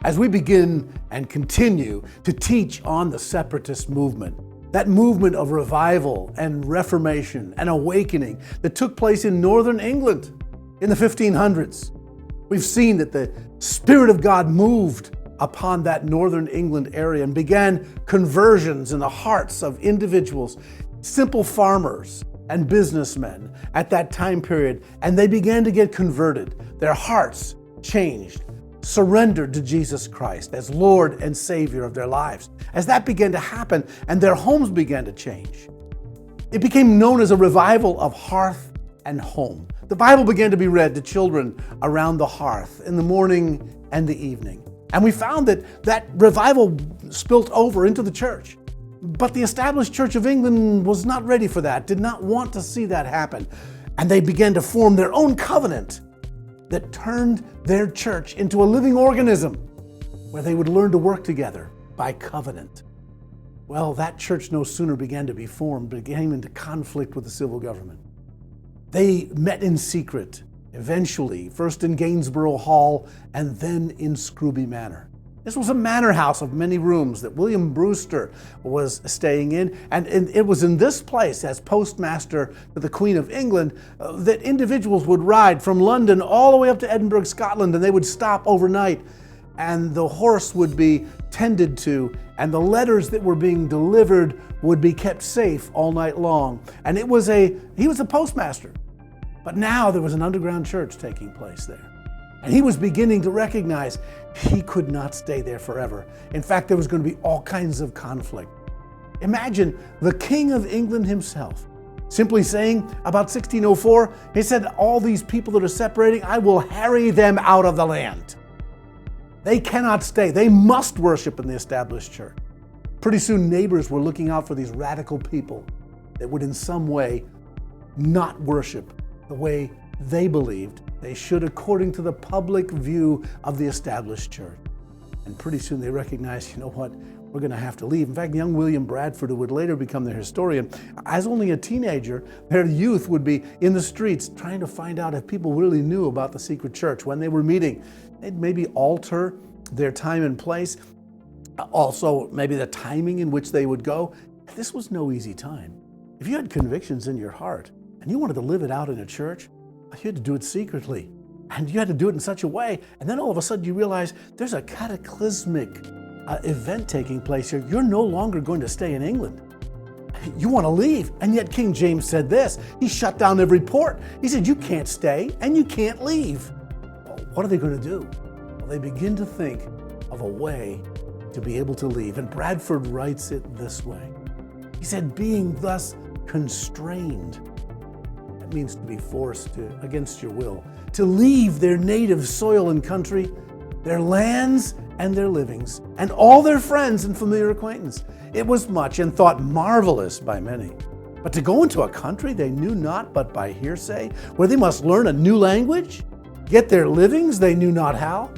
as we begin and continue to teach on the separatist movement, that movement of revival and reformation and awakening that took place in northern England in the 1500s. We've seen that the Spirit of God moved upon that northern England area and began conversions in the hearts of individuals, simple farmers and businessmen at that time period, and they began to get converted. Their hearts changed, surrendered to Jesus Christ as Lord and Savior of their lives. As that began to happen and their homes began to change, it became known as a revival of hearth and home. The Bible began to be read to children around the hearth in the morning and the evening. And we found that revival spilt over into the church. But the established Church of England was not ready for that, did not want to see that happen. And they began to form their own covenant that turned their church into a living organism where they would learn to work together by covenant. Well, that church no sooner began to be formed, but came into conflict with the civil government. They met in secret, eventually, first in Gainsborough Hall and then in Scrooby Manor. This was a manor house of many rooms that William Brewster was staying in. And it was in this place, as postmaster to the Queen of England, that individuals would ride from London all the way up to Edinburgh, Scotland, and they would stop overnight. And the horse would be tended to, and the letters that were being delivered would be kept safe all night long. And he was a postmaster. But now there was an underground church taking place there. And he was beginning to recognize he could not stay there forever. In fact, there was going to be all kinds of conflict. Imagine the King of England himself simply saying about 1604, he said, all these people that are separating, I will harry them out of the land. They cannot stay. They must worship in the established church. Pretty soon neighbors were looking out for these radical people that would in some way not worship the way they believed they should according to the public view of the established church. And pretty soon they recognized, you know what, we're going to have to leave. In fact, young William Bradford, who would later become their historian, as only a teenager, their youth would be in the streets trying to find out if people really knew about the secret church. When they were meeting, they'd maybe alter their time and place, also maybe the timing in which they would go. This was no easy time. If you had convictions in your heart and you wanted to live it out in a church, you had to do it secretly. And you had to do it in such a way. And then all of a sudden you realize there's a cataclysmic event taking place here. You're no longer going to stay in England. You want to leave. And yet King James said this. He shut down every port. He said, you can't stay and you can't leave. Well, what are they going to do? Well, they begin to think of a way to be able to leave. And Bradford writes it this way. He said, being thus constrained, that means to be forced to, against your will, to leave their native soil and country, their lands and their livings, and all their friends and familiar acquaintance. It was much and thought marvelous by many. But to go into a country they knew not but by hearsay, where they must learn a new language, get their livings they knew not how,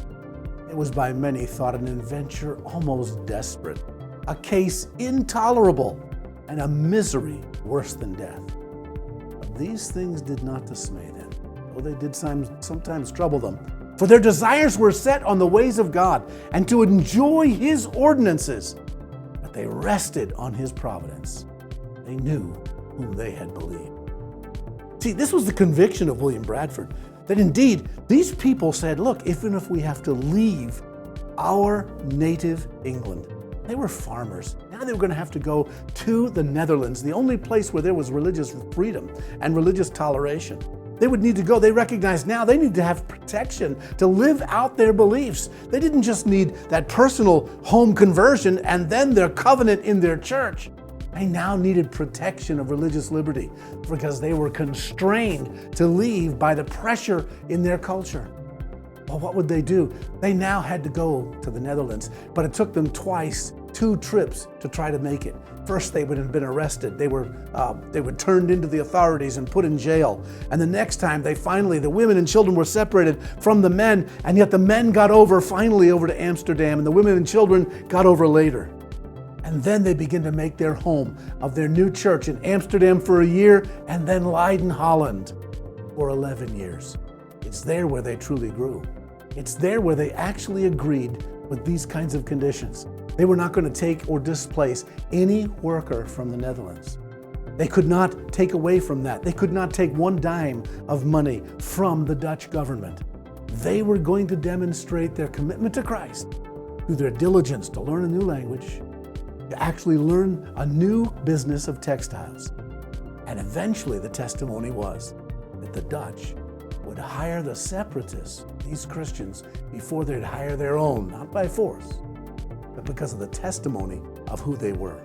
it was by many thought an adventure almost desperate, a case intolerable, and a misery worse than death. But these things did not dismay them, though they did sometimes trouble them. For their desires were set on the ways of God and to enjoy His ordinances. But they rested on His providence. They knew whom they had believed. See, this was the conviction of William Bradford, that indeed these people said, look, even if we have to leave our native England, they were farmers. Now they were going to have to go to the Netherlands, the only place where there was religious freedom and religious toleration. They would need to go. They recognized now they need to have protection to live out their beliefs. They didn't just need that personal home conversion and then their covenant in their church. They now needed protection of religious liberty because they were constrained to leave by the pressure in their culture. Well, what would they do? They now had to go to the Netherlands, but it took them twice, 2 trips to try to make it. First, they would have been arrested. They were turned into the authorities and put in jail. And the next time, the women and children were separated from the men, and yet the men got finally over to Amsterdam, and the women and children got over later. And then they begin to make their home of their new church in Amsterdam for a year, and then Leiden, Holland for 11 years. It's there where they truly grew. It's there where they actually agreed with these kinds of conditions. They were not going to take or displace any worker from the Netherlands. They could not take away from that. They could not take one dime of money from the Dutch government. They were going to demonstrate their commitment to Christ through their diligence to learn a new language, to actually learn a new business of textiles. And eventually the testimony was that the Dutch would hire the separatists, these Christians, before they'd hire their own, not by force, but because of the testimony of who they were.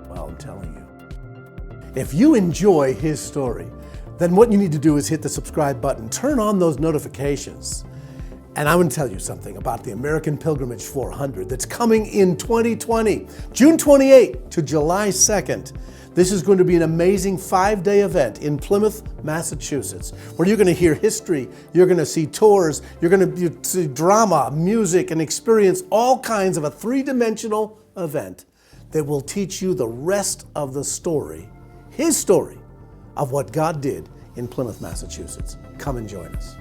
Well, I'm telling you, if you enjoy his story, then what you need to do is hit the subscribe button, turn on those notifications. And I want to tell you something about the American Pilgrimage 400 that's coming in 2020, June 28 to July 2nd. This is going to be an amazing 5-day event in Plymouth, Massachusetts, where you're going to hear history, you're going to see tours, you're going to see drama, music, and experience all kinds of a 3-dimensional event that will teach you the rest of the story, his story, of what God did in Plymouth, Massachusetts. Come and join us.